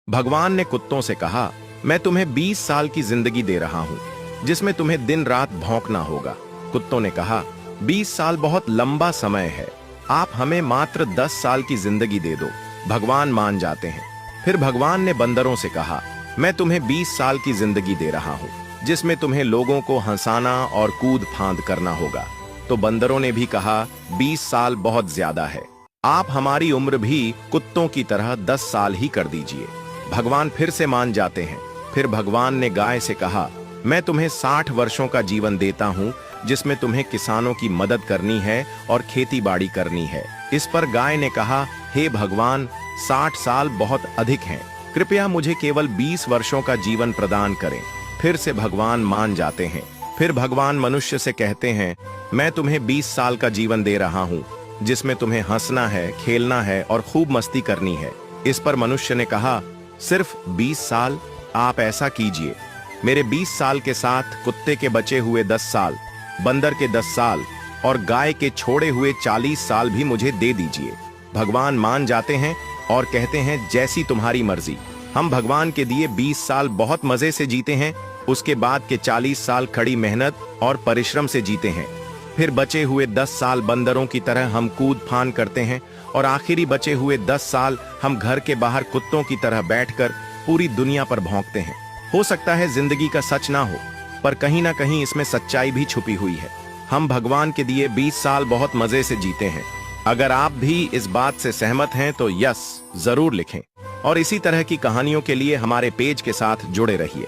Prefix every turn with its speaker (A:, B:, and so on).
A: भगवान ने कुत्तों से कहा, मैं तुम्हें 20 साल की जिंदगी दे रहा हूँ, जिसमें तुम्हें दिन रात भौंकना होगा। कुत्तों ने कहा, 20 साल बहुत लंबा समय है, आप हमें मात्र 10 साल की जिंदगी दे दो। भगवान मान जाते हैं। फिर भगवान ने बंदरों से कहा, मैं तुम्हें 20 साल की जिंदगी दे रहा हूँ, जिसमें तुम्हें लोगों को हंसाना और कूद फांद करना होगा। तो बंदरों ने भी कहा, 20 साल बहुत ज्यादा है, आप हमारी उम्र भी कुत्तों की तरह 10 साल ही कर दीजिए। भगवान फिर से मान जाते हैं। फिर भगवान ने गाय से कहा, मैं तुम्हें 60 वर्षों का जीवन देता हूँ, जिसमें तुम्हें किसानों की मदद करनी है और खेती बाड़ी करनी है। इस पर गाय ने कहा, हे भगवान, 60 साल बहुत अधिक हैं, कृपया मुझे केवल 20 वर्षों का जीवन प्रदान करें। फिर से भगवान मान जाते हैं। फिर भगवान मनुष्य से कहते हैं, मैं तुम्हें 20 साल का जीवन दे रहा हूँ, जिसमें तुम्हें हंसना है, खेलना है और खूब मस्ती करनी है। इस पर मनुष्य ने कहा, सिर्फ 20 साल? आप ऐसा कीजिए, मेरे 20 साल के साथ कुत्ते के बचे हुए 10 साल, बंदर के 10 साल और गाय के छोड़े हुए 40 साल भी मुझे दे दीजिए। भगवान मान जाते हैं और कहते हैं, जैसी तुम्हारी मर्जी। हम भगवान के दिए 20 साल बहुत मजे से जीते हैं, उसके बाद के 40 साल कड़ी मेहनत और परिश्रम से जीते हैं। फिर बचे हुए 10 साल बंदरों की तरह हम कूद फान करते हैं और आखिरी बचे हुए 10 साल हम घर के बाहर कुत्तों की तरह बैठकर पूरी दुनिया पर भौंकते हैं। हो सकता है जिंदगी का सच ना हो, पर कहीं ना कहीं इसमें सच्चाई भी छुपी हुई है। हम भगवान के दिए 20 साल बहुत मजे से जीते हैं। अगर आप भी इस बात से सहमत हैं तो यस जरूर लिखें और इसी तरह की कहानियों के लिए हमारे पेज के साथ जुड़े रहिए।